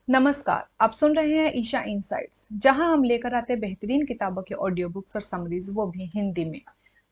नमस्कार, आप सुन रहे हैं ईशा इनसाइट्स, जहां हम लेकर आते हैं बेहतरीन किताबों के ऑडियो बुक्स और समरीज, वो भी हिंदी में।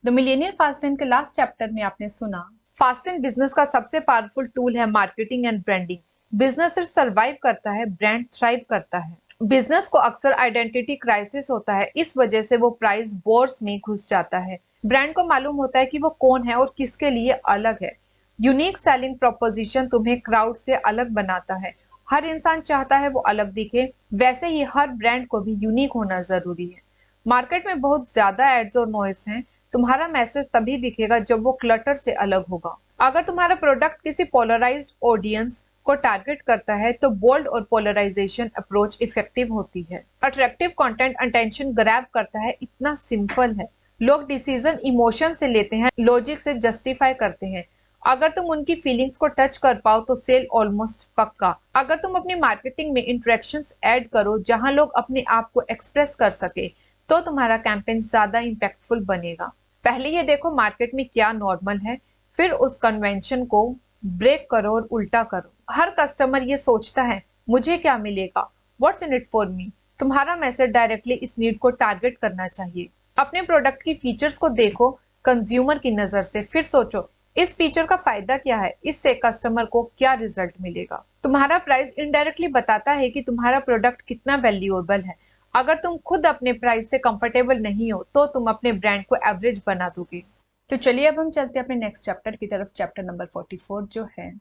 द मिलेनियर फास्ट लाइन के लास्ट चैप्टर में आपने सुना फास्ट लाइन बिजनेस का सबसे पावरफुल टूल है मार्केटिंग एंड ब्रांडिंग। बिजनेस सिर्फ सर्वाइव करता है, ब्रांड थ्राइव करता है। बिजनेस को अक्सर आइडेंटिटी क्राइसिस होता है, इस वजह से वो प्राइस वॉर्स में घुस जाता है। ब्रांड को मालूम होता है कि वो कौन है और किसके लिए अलग है। यूनिक सेलिंग प्रोपोजिशन तुम्हें क्राउड से अलग बनाता है। हर इंसान चाहता है वो अलग दिखे, वैसे ही हर ब्रांड को भी यूनिक होना जरूरी है। मार्केट में बहुत ज्यादा एड्स और नॉइस हैं, तुम्हारा मैसेज तभी दिखेगा जब वो क्लटर से अलग होगा। अगर तुम्हारा प्रोडक्ट किसी पोलराइज्ड ऑडियंस को टारगेट करता है तो बोल्ड और पोलराइजेशन अप्रोच इफेक्टिव होती है। अट्रैक्टिव कंटेंट अटेंशन ग्रैब करता है, इतना सिंपल है। लोग डिसीजन इमोशन से लेते हैं, लॉजिक से जस्टिफाई करते हैं। अगर तुम उनकी फीलिंग्स को टच कर पाओ तो सेल ऑलमोस्ट पक्का। अगर तुम अपनी मार्केटिंग में इंटरेक्शंस ऐड करो जहां लोग अपने आप को एक्सप्रेस कर सके, तो तुम्हारा कैंपेन ज्यादा इंपैक्टफुल बनेगा। पहले ये देखो मार्केट में क्या नॉर्मल है, फिर उस कन्वेंशन को ब्रेक करो और उल्टा करो। हर कस्टमर ये सोचता है, मुझे क्या मिलेगा, what's in it for me. तुम्हारा मैसेज डायरेक्टली इस नीड को टारगेट करना चाहिए। अपने प्रोडक्ट की फीचर्स को देखो कंज्यूमर की नजर से, फिर सोचो इस फीचर का फायदा क्या है, इससे कस्टमर को क्या रिजल्ट मिलेगा। तुम्हारा प्राइस इनडायरेक्टली बताता है कि तुम्हारा प्रोडक्ट कितना वैल्यूएबल है। अगर तुम खुद अपने प्राइस से कंफर्टेबल नहीं हो तो तुम अपने ब्रांड को एवरेज बना दोगे। तो चलिए अब हम चलते हैं अपने नेक्स्ट चैप्टर की तरफ, चैप्टर नंबर 44 जो है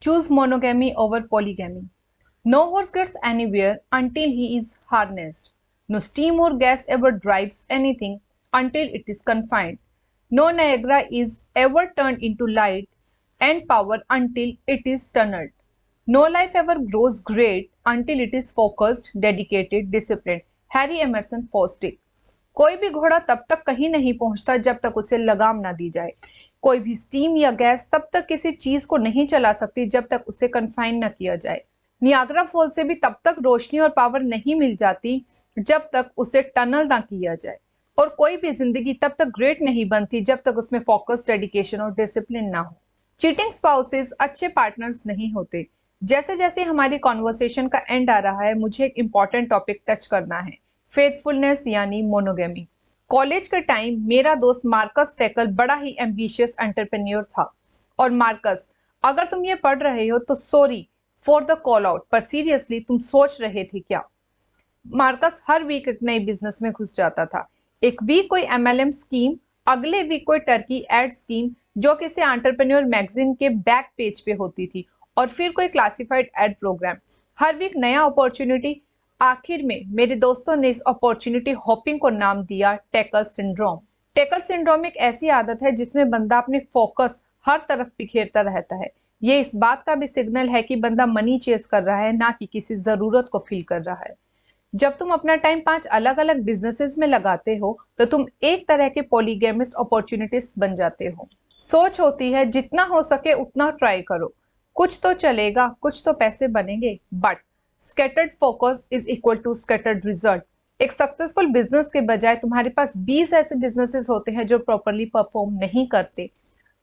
choose monogamy over polygamy. No horse gets anywhere until he is harnessed. No steam or gas ever drives anything until it is confined. No Niagara is ever turned into light and power until it is tunneled. No life ever grows great until it is focused, dedicated, disciplined. Harry Emerson Fosdick. कोई भी घोड़ा तब तक कहीं नहीं पहुंचता जब तक उसे लगाम ना दी जाए। कोई भी स्टीम या गैस तब तक किसी चीज को नहीं चला सकती जब तक उसे कन्फाइन न किया जाए। नियाग्रा फॉल से भी तब तक रोशनी और पावर नहीं मिल जाती जब तक उसे टनल ना किया जाए। और कोई भी जिंदगी तब तक ग्रेट नहीं बनती जब तक उसमें फोकस, डेडिकेशन और डिसिप्लिन ना हो। चीटिंग स्पाउसेस अच्छे पार्टनर्स नहीं होते। जैसे जैसे हमारी कॉन्वर्सेशन का एंड आ रहा है, मुझे एक इंपॉर्टेंट टॉपिक टच करना है, फेथफुलनेस यानी मोनोगेमी। कॉलेज के टाइम मेरा दोस्त मार्कस टेकल बड़ा ही एम्बिशियस एंटरप्रेन्योर था। और मार्कस, अगर तुम ये पढ़ रहे हो तो sorry for the call out, पर सीरियसली तुम सोच रहे थे क्या? मार्कस हर वीक एक नई बिजनेस में घुस जाता था। एक वीक कोई एमएलएम स्कीम, अगले वीक कोई टर्की एड स्कीम जो किसी एंटरप्रेन्योर मैगजीन के बैक पेज पे होती थी, और फिर कोई क्लासिफाइड एड प्रोग्राम। हर वीक नया अपॉर्चुनिटी। आखिर में मेरे दोस्तों ने इस अपॉर्चुनिटी हॉपिंग को नाम दिया टेकल सिंड्रोम। टेकल सिंड्रोम एक ऐसी आदत है जिसमें बंदा अपने फोकस हर तरफ बिखेरता रहता है। ये इस बात का भी सिग्नल है कि बंदा मनी चेस कर रहा है, ना कि किसी जरूरत को फील कर रहा है। जब तुम अपना टाइम 5 अलग अलग बिजनेसेस में लगाते हो तो तुम एक तरह के पॉलीगेमिस्ट अपॉर्चुनिटिस्ट बन जाते हो। सोच होती है जितना हो सके उतना ट्राई करो, कुछ तो चलेगा, कुछ तो पैसे बनेंगे। But scattered focus is equal to scattered result. एक सक्सेसफुल बिजनेस के बजाय तुम्हारे पास 20 ऐसे बिजनेसेस होते हैं जो प्रॉपरली परफॉर्म नहीं करते।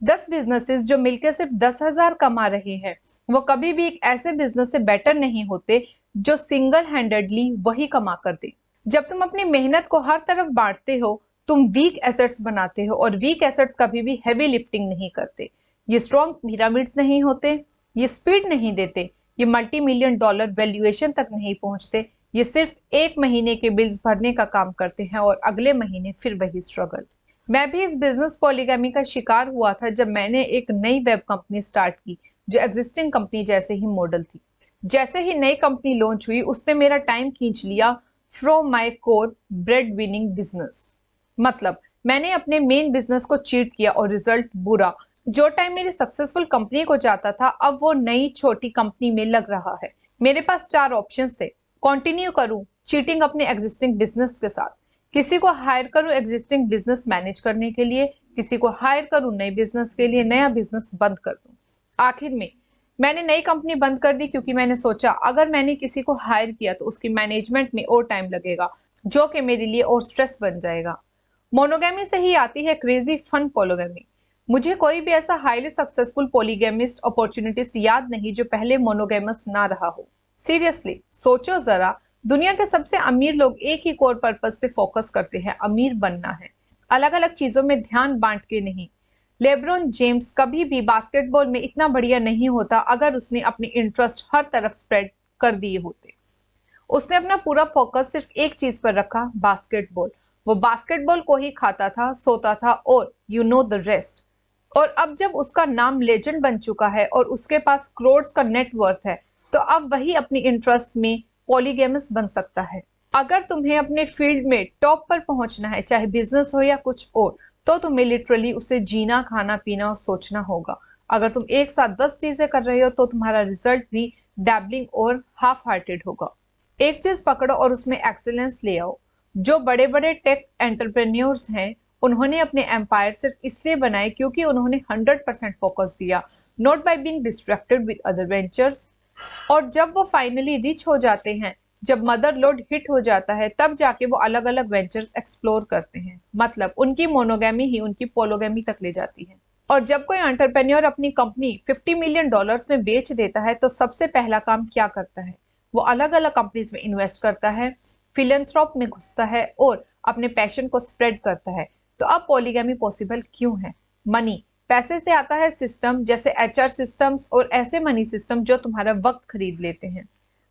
10 बिजनेसेस जो मिलकर सिर्फ 10,000 कमा रहे हैं, वो कभी भी एक ऐसे बिजनेस से बेटर नहीं होते जो सिंगल हैंडेडली वही कमा कर दे। जब तुम अपनी मेहनत को हर तरफ बांटते हो, तुम वीक एसेट्स बनाते हो, और वीक एसेट्स कभी भी हैवी लिफ्टिंग नहीं करते। ये स्ट्रॉन्ग पिरामिड्स नहीं होते, ये स्पीड नहीं देते, ये मल्टी मिलियन डॉलर वैल्यूएशन तक नहीं पहुंचते। ये सिर्फ एक महीने के बिल्स भरने का काम करते हैं और अगले महीने फिर वही स्ट्रगल। मैं भी इस बिजनेस पॉलीगैमी का शिकार हुआ था जब मैंने एक नई वेब कंपनी स्टार्ट की जो एग्जिस्टिंग कंपनी जैसे ही मॉडल थी। जैसे ही नई कंपनी लॉन्च हुई उसने मेरा टाइम खींच लिया from my core bread winning business. मतलब मैंने अपने मेन बिजनेस को चीट किया और रिजल्ट बुरा। जो टाइम मेरी सक्सेसफुल कंपनी को जाता था अब वो नई छोटी कंपनी में लग रहा है। मेरे पास 4 ऑप्शंस थे। कंटिन्यू करूं चीटिंग अपने एग्जिस्टिंग बिजनेस के साथ, किसी को हायर करूं एग्जिस्टिंग बिजनेस मैनेज करने के लिए, किसी को हायर करूं नए बिजनेस के लिए, नया बिजनेस बंद कर दूं। आखिर में मैंने नई कंपनी बंद कर दी क्योंकि मैंने सोचा अगर मैंने किसी को हायर किया तो उसकी मैनेजमेंट में और टाइम लगेगा, जो कि मेरे लिए और स्ट्रेस बन जाएगा। मोनोगेमी से ही आती है क्रेजी फन पोलोगेमी। मुझे कोई भी ऐसा हाईली सक्सेसफुल पॉलीगेमिस्ट अपॉर्चुनिटिस्ट याद नहीं जो पहले मोनोगेमस ना रहा हो। सीरियसली सोचो जरा, दुनिया के सबसे अमीर लोग एक ही कोर पर्पस पे फोकस करते हैं, अमीर बनना है, अलग अलग चीजों में ध्यान बांट के नहीं। लेब्रॉन जेम्स कभी भी बास्केटबॉल में इतना बढ़िया नहीं होता अगर उसने अपने इंटरेस्ट हर तरफ स्प्रेड कर दिए होते। उसने अपना पूरा फोकस सिर्फ एक चीज पर रखा, बास्केटबॉल। वो बास्केटबॉल को ही खाता था, सोता था, और यू नो द रेस्ट। और अब जब उसका नाम लेजेंड बन चुका है और उसके पास करोड़ का नेटवर्थ है, तो अब वही अपनी इंटरेस्ट में पॉलीगेमस बन सकता है। अगर तुम्हें अपने फील्ड में टॉप पर पहुंचना है, चाहे बिजनेस हो या कुछ और, तो तुम्हें लिटरली उसे जीना, खाना पीना और सोचना होगा। अगर तुम एक साथ 10 चीजें कर रहे हो तो तुम्हारा रिजल्ट भी डैबलिंग और हाफ हार्टेड होगा। एक चीज पकड़ो और उसमें एक्सीलेंस ले आओ। जो बड़े बड़े टेक एंटरप्रेन्योर्स हैं, उन्होंने अपने एम्पायर सिर्फ इसलिए बनाए क्योंकि उन्होंने 100% फोकस दिया, not by being distracted with other ventures. और जब वो फाइनली रिच हो जाते हैं, जब मदर लोड हिट हो जाता है, तब जाके वो अलग अलग वेंचर्स एक्सप्लोर करते हैं। मतलब उनकी मोनोगेमी ही उनकी पोलोगेमी तक ले जाती है। और जब कोई एंटरप्रेन्योर अपनी कंपनी $50 मिलियन में बेच देता है, तो सबसे पहला काम क्या करता है? वो अलग अलग कंपनीज में इन्वेस्ट करता है, फिलेंथ्रोप में घुसता है और अपने पैशन को स्प्रेड करता है। तो अब पॉलीगैमी पॉसिबल क्यों है? मनी, पैसे से आता है सिस्टम, जैसे एचआर सिस्टम्स और ऐसे मनी सिस्टम जो तुम्हारा वक्त खरीद लेते हैं।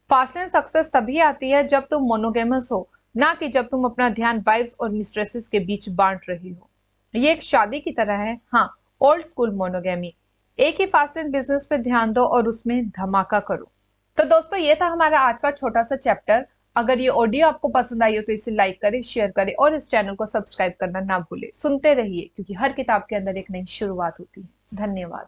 फास्ट एंड सक्सेस तभी आती है जब तुम मोनोगेमस हो, ना कि जब तुम अपना ध्यान वाइफ्स और मिस्ट्रेसेस के बीच बांट रही हो। ये एक शादी की तरह है, हाँ, ओल्ड स्कूल मोनोगेमी। एक ही फास्ट एंड बिजनेस पे ध्यान दो और उसमें धमाका करो। तो दोस्तों, ये था हमारा आज का छोटा सा चैप्टर। अगर ये ऑडियो आपको पसंद आई हो तो इसे लाइक करें, शेयर करें और इस चैनल को सब्सक्राइब करना ना भूलें। सुनते रहिए, क्योंकि हर किताब के अंदर एक नई शुरुआत होती है। धन्यवाद।